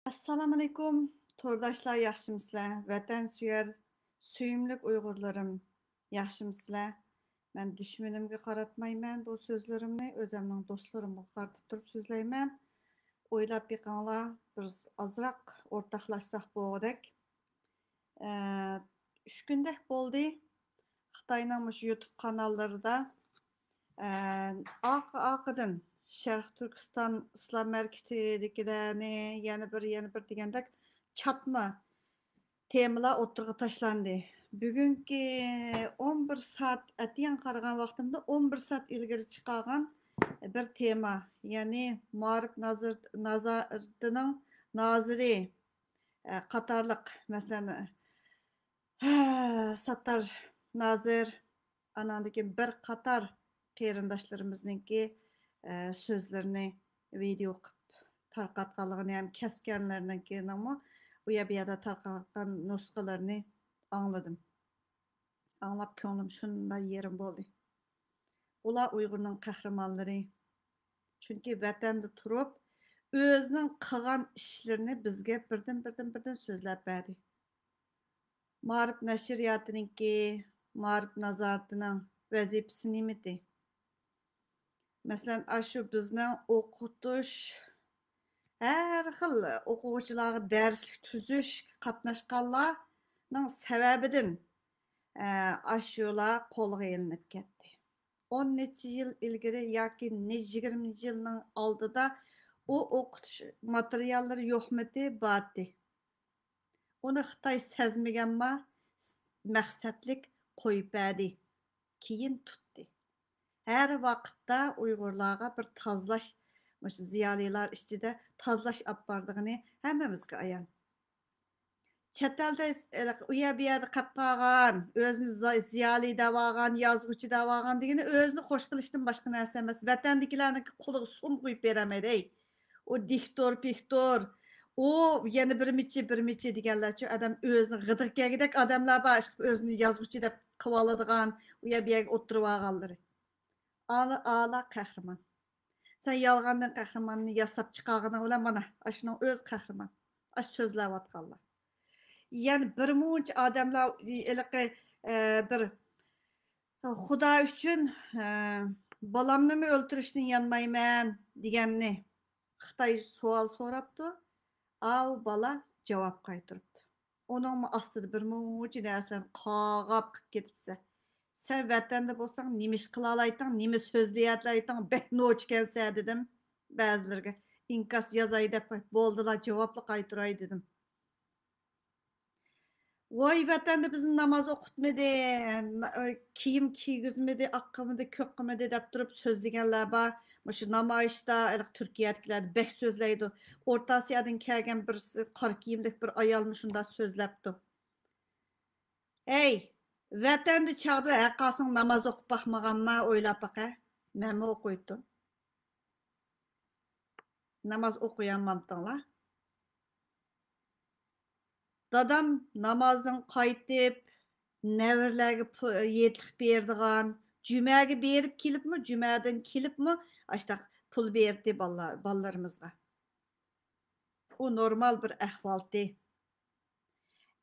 Assalamu alaikum. Tordaşlar yaxşımısızlar? Vətənsüyər, söyümlük Uyğurlarım yaxşımısızlar? Mən düşmənimə qaratmayman bu sözlərimni, özümün dostlarımla qartıp turub sözləyman. Oylab biqanlar biz azraq ortaqlaşsaq boğadək. 3 gündək boldu. Xitayның YouTube kanallarında Aqıdan Şərq Türkistan İslam Mərkəzidikilərini, yəni bir degəndək çatma temalar oturğa taşlandı. Bugünkü 11 saat ətiyan qaragan vaxtımda 11 saat ilgiri çıxarğan bir tema, yəni Maarif nazarının naziri qatarlıq, məsələn, Sattar nazir, anandakı bir qatar qeyrindaşlarımıznınki sözlerini video qilib tarqatqanligini ham keskenlerden keyin ama bu yerda tarqatgan nusxalarini angladım. Anlap ko'nglim shunday yerim bo'ldi. Ular Uyg'urning qahramonlari. Chunki vatanda turib o'zining qilgan ishlarini bizga birdan so'zlab berdi. Maarif nashriyatininki, Maarif nazoratining vazifasi nimati? Mesela aşı bizden okutuş, her xil okuvchilarga darslik tuzish qatnashganlarning sababidan aşular qo'lga ilinib ketdi. 10 necha yil ilgari yoki 20 yilning oldida u o'qitish materiallari yo'qmidi, bordi. Uni Xitoy sezmaganma maqsadlik qo'yib berdi. Keyin tutdi. Her vaqtda Uyg'urlarga bir tozlash, o'sha ziyolilar ichida tozlash olib bordığını hammamizga ayon. Chet elda u yerda qilib qolgan, o'zini ziyoli deb olgan, yozuvchi deb olgan degani o'zini xush qilishdan boshqa narsa emas. Vatandagilarning qo'liga sum qo'yib beramaydi. O diktor, o yana bir michi deganlarcha adam o'zini g'idiq kelgidek odamlar bor, o'zini yozuvchi deb qilib oladigan, u yerga o'tirib olganlari. Ala qahraman. Sen yalğandan qahramanını yasab çıqağına ulan mana aşının öz qahraman. Aş sözləb atqanlar. Yəni bir munç adamlar eləqə bir Xuda üçün balamını mı öldürüşdən yanmayman deganni Xitay sual soraptı. Av bala cavab qaytırıptı. Onun aslında bir munç nəsən qağab ketibsə. Sen vatanda bo'lsang nima ish qila olaysan, nima so'zlayatlaysan, bek nochkansa dedim ba'zilarga. Inkas yozay deb bo'ldilar, javobli qaytaray dedim. Voy vatanda bizni namoz o'qitmadi, kiyim kiygizmadi, oqqimidi, ko'qqimidi deb turib so'zlaganlar bor. Shu namoyishda Turkiyadagilar bek so'zlaydi. O'rta Osiyodan kelgan birisi qora kiyimdek bir ayolmi shunda so'zlabdi. Hey, vatanda chog'da haqqasing namoz o'qib baxmaganma o'ylab baqa. Men o'qiydim. Namoz o'qiyanmamdinglar. Dadam namozdan qaytib, nevirlarga yetlik berdigan, jumaga berib kelibmi, jumadan kelibmi, ashtaq pul berdi ballalarimizga. O normal bir ahvoldi.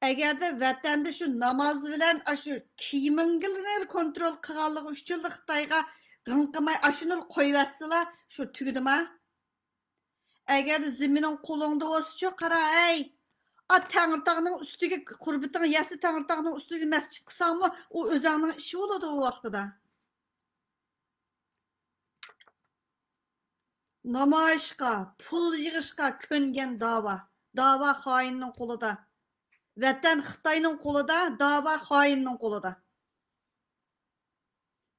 Agarda vatanda shu namoz bilan shu kiyimingni kontrol qilganligi uchun Xitoyga g'inqimay ashuni qo'yvasalar, shu tugdimi? Agarda zimining qo'lingda bo'lsa, qara, ey, Tangirtağının üstüge kurbitin yası Tangirtağının üstüge mescid qilsangmi, o o'zingning ishi bo'ladi o vaqtida. Namoyishga, pul yig'ishga ko'ngan da'vo. Da'vo xoinning qo'lida. Vatan Xitoyning qo'lida, da'vo xoinning qo'lida.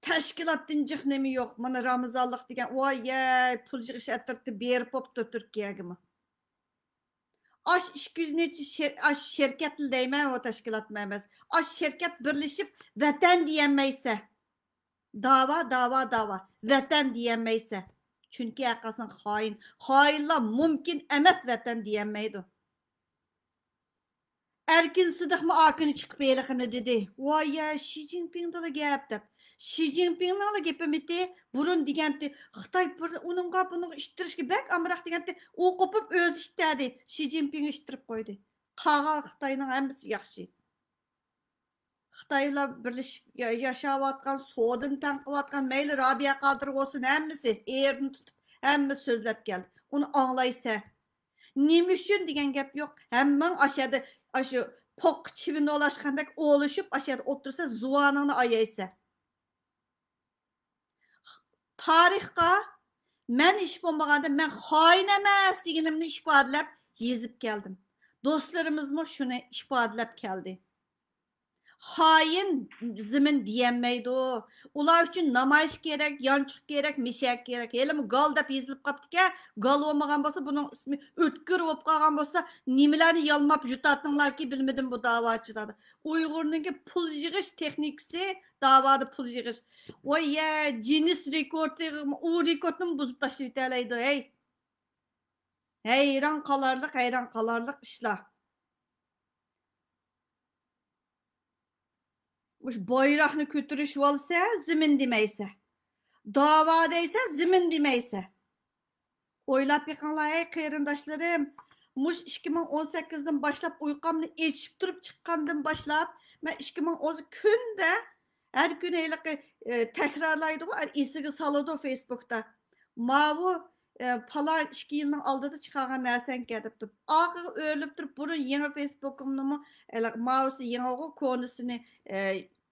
Tashkilotdan jihnimi yo'q. Mana Ramazonlik degan, voy, pul yig'ish atirtib berib bo'pti Turkiyagami. Aş 200 neçə şirkətli deymən o təşkilat məməz. Aş şirkət birləşib vətən deyənməysə. Dava. Vətən deyənməysə. Çünki əqasın xain. Xainlar mümkün əməz vətən deyənməydi. Erkin Sıdık'mı akını çıkıp elikini dedi. Vay ya Xi Jinping'de de gap dep. Xi Jinping'nin de gepimiti burun digenti. Xitay bir onunğa bunu iştirişki bek amrak digenti. O kopup öz iştedi. Xi Jinping iştirip koydu. Qağa Xitay'nın hemmisi yaxşı. Xitayla birleşip yaşayatkan, soğudun tanqıvatkan, meyli Rabia Kadir olsun hemmisi erini tutup hemmisi sözlep geldi. Onu anlaysa. Nima uchun degan gap yo'q. Hamman aşağıda aşı poq çivini olaşqandak oluşup aşağıda otursa zuvanını ayaysa. Tarixqa men iş bo'lmaganda men xoin emas deganimni ifodalab yezib keldim. Do'stlarimizmi shuni ifodalab keldi. Hain zimin diyemeydi o. Ular için namayış gerek, yançık gerek, mişek gerek. Hele mi gal dep yazılıp kaptı ki, gal olmagan bolsa bunun ismi ötkür olup kalgan bolsa nimelerni yalmap yutatınlar ki bilmedim bu davacılarda. Uygur'nunki pul yığış teknikisi davada pul yığış. Oy ya Guinness rekordu, o rekordunu bozup taşıyıp deyileydi hey. Hayran kalarlık işler. Muş bayraqni kötürüş olsa zimin demeyse. Davadaysa zimin demeyse. Oylap yıkanlar ey kıyırındaşlarım. Muş 2018'den başlap uyqamni içip durup çıqqandan başlap ben 2010 künde her gün eylik tekrarlaydı o esigi saladı Facebook'ta. Mavu falan 2 yılın aldıda çıkargan nersen gedip durup. Ağı ölüp durup burun yeni Facebook'umnu mu mavusi yeni o konusunu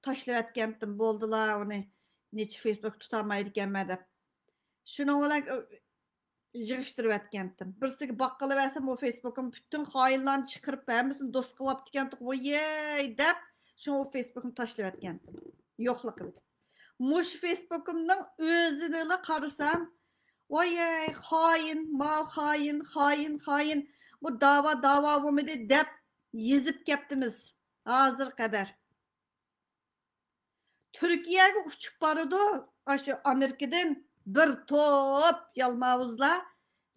taşlayıp etkendim boldular onu. Neçe Facebook tutamaydı gelmedi. Şunu olarak yığıştırıp etkendim. Birisi bakkala versem o Facebook'un bütün hayırlarını çıkarıp hemmisini dost kıvap etkendim. Oyey dep şunu o Facebook'unu taşlayıp etkendim. Yo'qlik qilib. Muş Facebook'umdan özünü qarasam, oyey hain, ma hain. Bu dava bo'lmaydi deb yezib keptimiz. Hozir qadar. Türkiye'ye uçup barıdı. Aşı Amerika'dan bir top yalmavuzlar.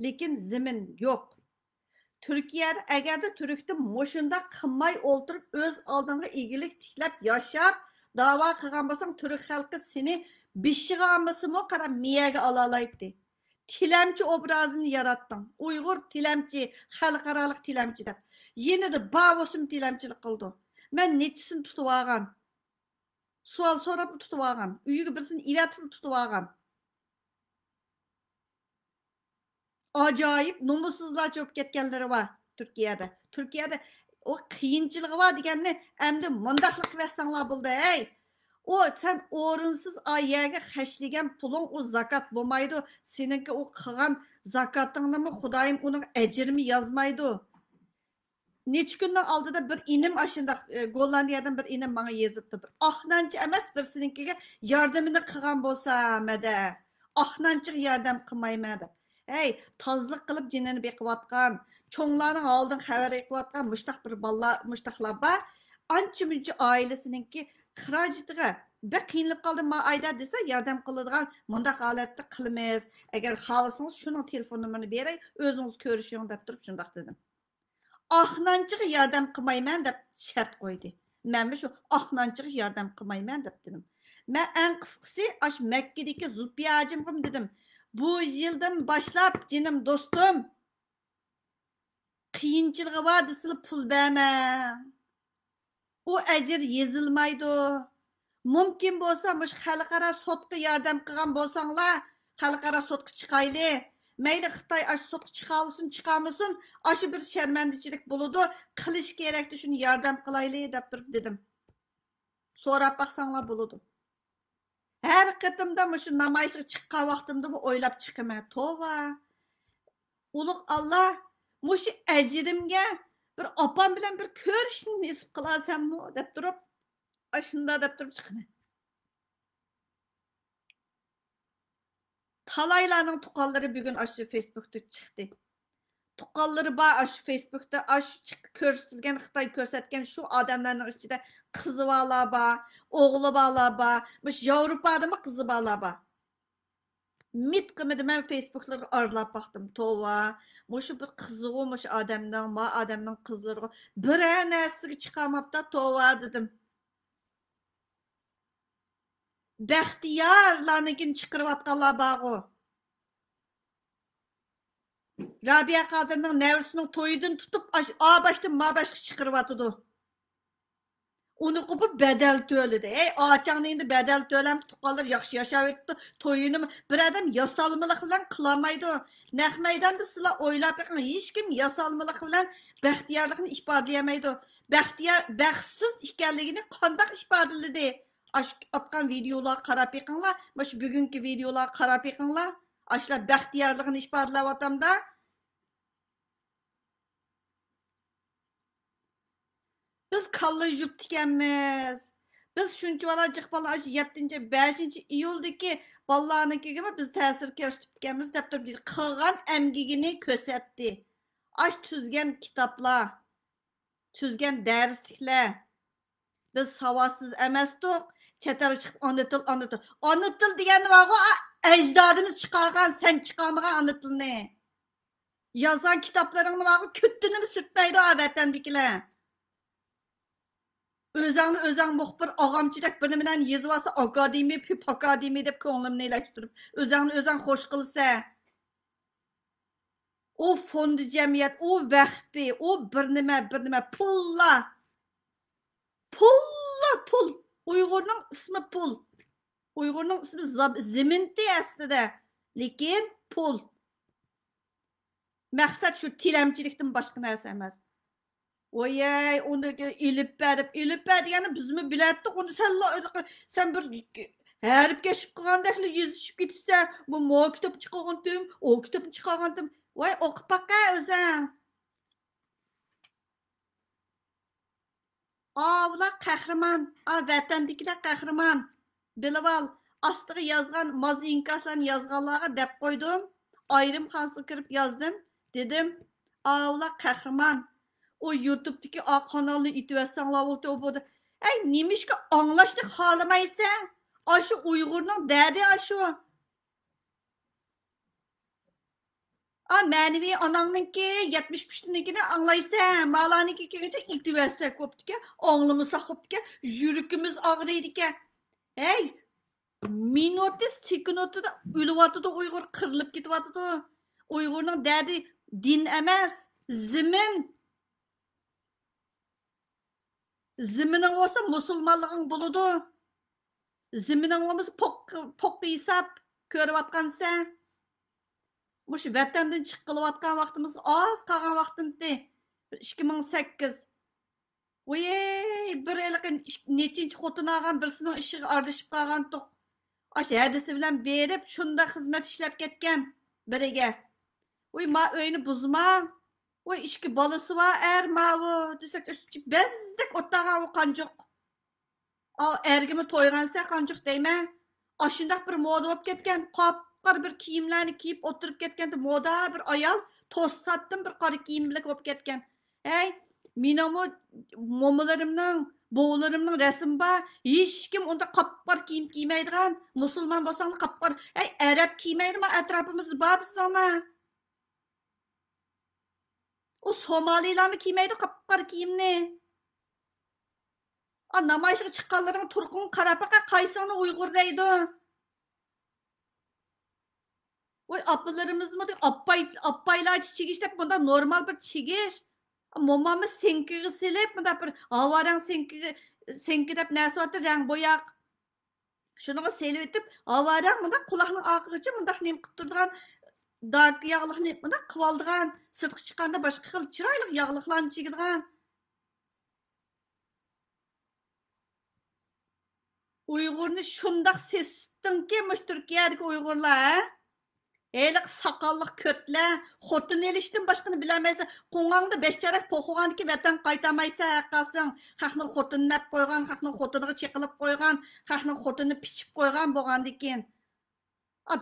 Lekin zimin yok. Türkiye'de eğer de Türk'te moşunda kılmay oturup öz aldığına ilgilik tiklep yaşap dava kıgan basan Türk halkı seni bişiğe alması mı kara miyege alalayıptı. Tilemci obrazını yarattın. Uygur tilemci, halkaralık tilemci de. Yine de bağosum tilemcilik kıldı. Ben neçisini tutup ağam. Sual sorap tutup ağam. Uyugu birisini ivetip tutup ağam. Acayip numussuzlar çöp ketkenleri var Türkiye'de. Türkiye'de o kıyınçılığı var diyenle emdi mındaklık versenler buldu ey. O sen orunsuz ayyaga haşligen pulun o zakat bulmaydı. Seninki o kıgan zakatını mı Xudayım onun ecirmi yazmaydı. Neç günden aldı da bir inim aşında Gollandiya'dan bir inim bana yazıptı. Bir ahnancı emes bir seninkiga yardımını kıgan bolsa mede. Ahnancı yardım kılmaymadı. Hey, tazlık kılıp cinini bekivatkan, çoğlarının aldığın haber ekivatkan müştahlar var. Anca münce ailesininki kıracıdığı bir kıyınlıp kaldı ma ayda dese yardım kılıdığın mundaq aletde kılmayız. Eğer halasınız şunun telefon numarını verey, özünüz görüşüyorsun dep durup şundaq dedim. Ahnancığı yardım kılmayman dep şart koydu. Ben şu ahnancığı yardım kılmayman dep dedim. Ben en kıskısı aş Mekke'deki Zülpiyacım dedim. Bu yıldan başlap canım dostum kıyınçılığı var desili pul verme. O ecir yazılmaydı. Mümkün bolsa muş xalqara sotqa yardım qilgan bolsanglar, xalqara sotqa chiqayli. Mayli Xitoy aş sotqa chiqalsin, chiqamsin, aşı bir şermendichilik buludu. Qilish kerakdi, shuni yardım qilayli deb turib dedim. So'rab baqsanglar buludu. Her qıtımda şu namayışga chiqqan vaqtimda bu o'ylab chiqaman. Tova. Ulug' Allah mush ajrimga bir opam bilan bir ko'rishni nasib qilasanmi deb turib, ashunda deb turib chiqaman. Talaylarning tuqqanlari bugun aşı Facebook'ta chiqdi. Tuqqanlari bor aşı Facebook'ta ko'rsatilgan Xitoy ko'rsatgan şu odamlarning ichida qizi borlar bor, o'g'li borlar bor. Mush Yevropadami qizi borlar bor. Mit qilmadi, men Facebook'larga aralab baktım. Tova, muşu bir kızığı, muşu adamdan, ma adamdan kızları bir narsaga chiqamapti, tova dedim. Baxtiyorlarnikin chiqirayotganlar bor. Rabia Qadirning nevrisining to'yidan tutib, a boshdan ma boshga chiqirayotdi. Onu qopib bedel töyledi. Ey ağaçağını indi bedel töylem tuqqanlar yaxşı yaşap etdi. Toyunu bir adam yasalmılık bilan qılamaydı. Naq maydanda sizlar o'ylab beqing, hech kim yasalmılık bilan baxtiyorlikni ifodalamaydi. Baxtiyor baxtsiz ekanligini qanday ifodaladi? Atgan videolar qarab beqinglar, mana shu bugungi videolar qarab beqinglar. Ashlar baxtiyorlikni ifodalayotamda. Biz kalla yüp dikenmiz. Biz şunca valacık bala 7. 5. iyuldaki ballarınki gibi biz tesir gösterip dikenmiz. Deptir biz kılgan emgigini kösetti. Aş tüzgen kitaplar, tüzgen derslikler. Biz savasız emestik. Çetel çıkıp anıtıl. Anıtıl diyen var o ecdadımız çıkargan, sen çıkarmagan anıtıl ne? Yazan kitaplarını var küttünü mü sürtmeydi o vatandakiler. Özüңni özüң muxbir ağamçıdak birini bilen yazıp alsa akademi, pip akademi dep ko'nglimni elashtirib, özüңni özüң xo'sh qilsa. O fondi jamiyat, o vahbi, o bir nima pulla. Pul. Uyg'urning ismi pul. Uyg'urning ismi ziminti aslida. Lekin pul. Maqsad shu tilamchilikdan boshqa narsa emas. Oyey, onu ilip degani bizmi biletdik, onu sen bir herip geçip kılgandaklı yüzüşüp gitse, bu mo kitap çıkargandım, o kitap çıkargandım. Vay okup baka özün. Ular kahraman, vatandakilar kahraman. Bilib al, astığı yazgan, maz inkaslarını yazganlarga dep koydum. Ayrım kansı kirip yazdım. Dedim, ular kahraman. O YouTube'daki kanalı itiversenler oldu o burada. Ey neymiş ki anlaştık halamaysa? Aşı Uygur'un derdi aşı. Manevi ananınki 75'ninkini anlaysa, malanınki gelince itiversek koptu ki, anlamısa koptu ki, yürükümüz ağrıydı ki. Hey, minutu, sekunotu da ölüvatı da Uygur kırılıp gitvatı da. Uygur'un derdi din emez, zimin. Ziminin olsa musulmanlığın buludu. Ziminin olması pok hesap körüvatkansa. Muş vatandan çıkılıvatkan vaktimiz az kalgan vaktımdı. 2008. Oyey, bir elikin nechinchi xotini algan birisinin ishiga ardışıp kalgan toq. Aş hadisi bilen berip şunda hizmet işlep ketken biriga. Oy ma öyünü buzma. Oy işki balası var mavu desek bezdek ottagan o kancık. Ergimi toygansa kancık deyme. Aşındak bir moda olup ketken, kapkar bir kiyimlerini kiyip oturup ketken de moda bir ayal toz sattım bir karı kiyimlik olup ketken. Hey, minamu momalarımның, boğularımның resim var. Hiç kim onda kapkar kiyim giymeydigan. Musulman bolsang kapkar. Hey, Arap giymeydi mi etrafımızda var bizde ama. O Somaliler mi giymeydi kapkar kiyimni? Namayışga chiqqanlarga turqun qarab baqa qaysini Uyg'ur deydi. Voy apalarımızmı appaylar çigiş dep bunda normal bir çigiş. Momamız senkigi silip bunda bir avarang senki dep narsa atır jang boyaq. Şunuga selip etip avarang bunda qulaqning oqigacha bunda nem qilib turgan dark yağliqni bunda qilib oldigan, sirtqa chiqqanda boshqa xil chiroyli yağliqlarni chigirgan. Uygurni şundaq sesdinki mush Türkiyadagi Uygurlar, Eylik sakallık kötle, xotun eliştin başkını bilemezse, qo'ng'angda 5 charak po'qig'andiki vatan qaytamaysa haqqasın, xaqning xotini nap qo'ygan, xaqning xotiniga cheqilib qo'ygan, xaqning xotini pichib qo'ygan bo'lgandikin.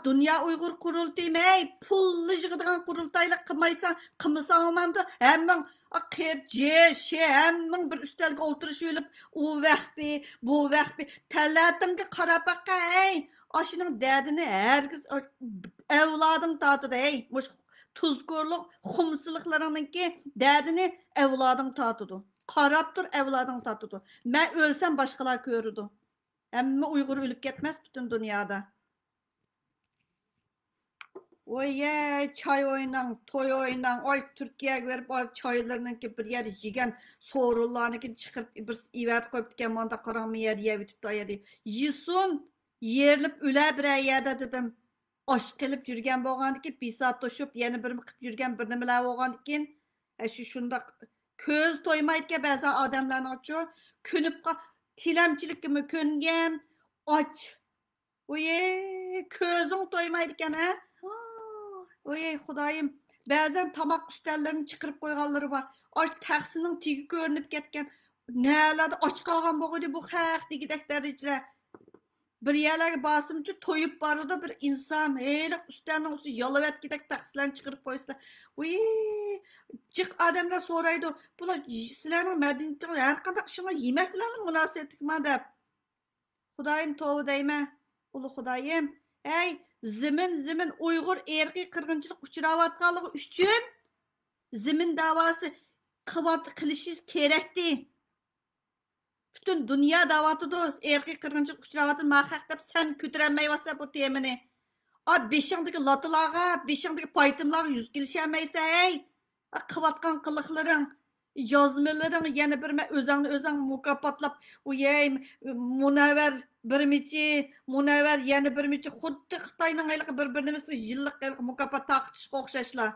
Dünya Uygur qurultaymi, ey, pulli yig'adigan qurultaylar qilmaysan, qilmasa olmamdi. Hamma hamma bir ustalga o'tirishib, u vaqtbi, bu vaqtbi, talatimga qarab baqa, ey, Aşının derdini herkes evladın tatıdı. Ey, muş tuzgurluk, xumsuzluqlarınınki derdini evladın tatıdı. Qarab dur, evladın tatıdı. Ben ölsem başkalar görürdü. Ama Uygur ölüp ketmez bütün dünyada. Oy çay oynan, toy oynan, oy Türkiye'ye verip o çaylarınınki bir yer yigen soğurlarınınki çıkıp bir ivet koyup diken manda karanmı yer yevitip da yedi. Yisun, yerilip üle bir yerde dedim. Aşk kılıp yürgen boğandı ki bir saat toşup yeni bir mıkıp yürgen bir nimele boğandı ki şunda köz toymaydı ki bazı adamların açıyor. Künüp tilemçilik gibi köngen aç. Oye közün toymaydı ki ha. Oy Xudayım, bəzən tamaq üstəllərini çıxırıb qoyğanları var. Aç təxsinin tigi görünüb ketken. Nələrdə aç qalğan boğuydu bu xəq digidək dərəcədə. Bir yerlərə basımcı toyup barıda bir insan, heylik üstəlinin usu yalıvet gidək təxsilərini çıxırıb qoysa. Oy, cıq adamlar soraydı. Bula sizlərin mədəniyyətini hər qandaq işinə yemək bilan münasibətlik mən dəb. Xudayım tovu dəymə. Ulu Xudayım. Ey, zimin Uygur erki kırgınçılık uçuravatkanlığı üçün zimin davası kılışız gerekti. Bütün dünya davatıdır. Erki kırgınçılık uçuravatın mahkak sen kütürenmeyi vasa bu temini. Beşindeki latılağa, beşindeki paytımlağa yüz gelişemeyse ey. Kıvatkan kılıkların, yazmaların yeni bir özden mukapatlap uyay munever Munevver yeni bir miçi xuddi Xitayning bir-birimiz yillik mukofot taqtishga o'xshashlar.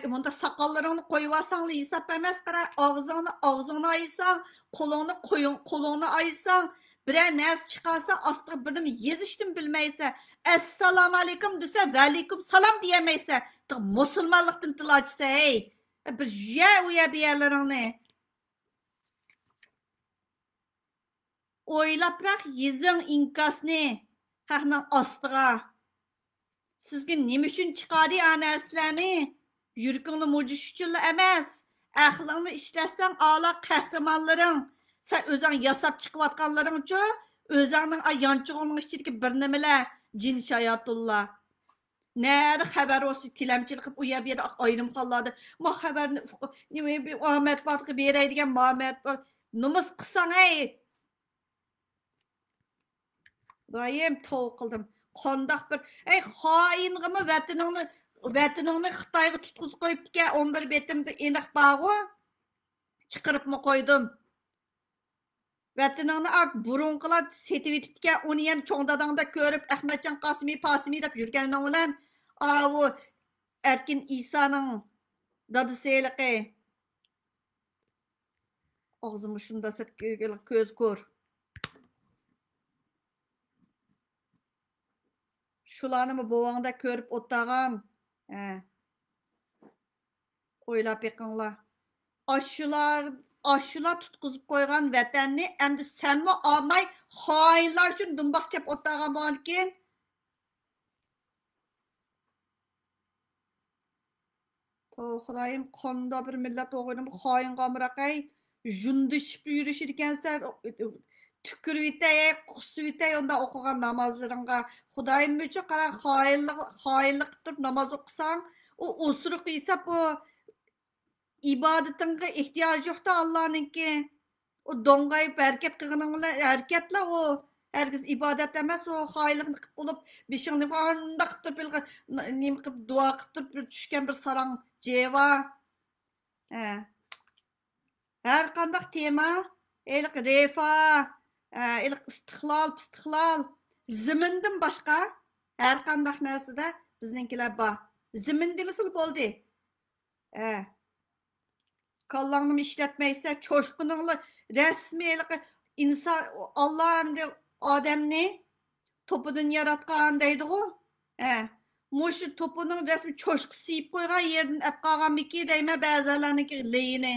Bunda soqollaringni qo'yib olsang hisob emas, qara og'zingni aysan, qo'lingni aysan, biror narsa chiqarsa ostiga birnima yezishni bilmaysan. Assalomu alaykum desa, va alaykum salom deyamaysan. Musulmonlikdan tilojsa, ey. Bir uya biyalaringni. O'ylabroq yezing inkasni haqning ostiga. Sizga nima uchun chiqadi ana aslarni? Yurkingni mujish uchun emas. Aqlingni ishlatsang a'lo qahramonlaring. Sen o'zing yasab chiqayotganlaring uchun o'zingning ayonchig'ingning ichidagi bir nimalar jin shayotullah. Nerede xabar olsun tilemçilik qilib u yer bu yerda ayrim qoladi. Ma xabarni nima bir Ahmet Batqi beray degan Muhammad numus qilsang ey. Doyim tov qildim. Qandaq bir ey xoingimi vataningni Xitoyga tutqizib qo'yibdi-ku 11 betimda aniq bor-ku. Chiqiribmi qo'ydim. Vataningni burunqilar setib etibdi-ku, uni yana cho'ng dadangda ko'rib Ahmadjon Qosimiy deb yurganing bilan u Erkin İsa'nın dadısıylıqı. Ağzımı şunda set göz kör. Şularını mı boğanda körüp ottağan? Oylap yakınla. Aşılar tutquzub qoyğan vətənni, əmdi sənmi almay hainlar üçün dumbaq çəp ottağan boğankin? Xudoyim qonda bir millat o'g'ini xoin qamraqay jundishib yurishir ekansan tükürüp itay qusib itay onda o'qigan namozlaringga xudoyim uchun qara xoinlik qilib namoz o'qisan u usruq yesa bu ibodatingga ehtiyoj yo'qda Allohninki u do'ng'ayib harakat qilganing bilan harakatla u herkes ibodat emas o xoinlikni qilib bo'lib beshingni qandoq qilib nima qilib duo qilib turib tushgan bir sarang ceva. Her qandaq tema, elik refa, elik istiqlal, zimindin başqa her qandaq narsada bizninkilar bor. Zimindi misal bo'ldi. Kallangni ishlatmaysa, cho'shqiningni rasmiy elik inson Alloh hamda odamni topidan yaratgan deydi-ku. Mushu topining rasmi cho'shqi siyib qo'ygan yerdan ap qolganmiki deyman ba'zilarniki leyini.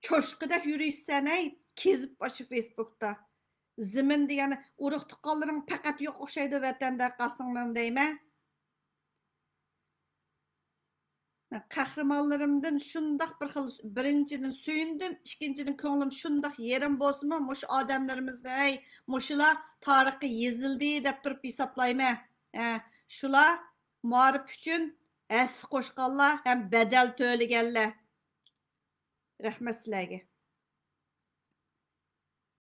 Çoşqıda yürüyüşsən ey, kezib başı Facebook'ta. Zimin degani urug' tuqqanlaring faqat yo'q o'xshaydi vatanda qasinglar deyman. Men qahramonlarimdan shundoq bir xil birinchidan suyundim, ikkinchidan ko'nglim shundoq yerim bo'lsinmi, mushu odamlarimizni, ey, mushular tarixga yozildi deb turib hisoblayman. Shular muarif uchun hassa qo'shganlar ham badal to'laganlar. Rahmat sizlarga.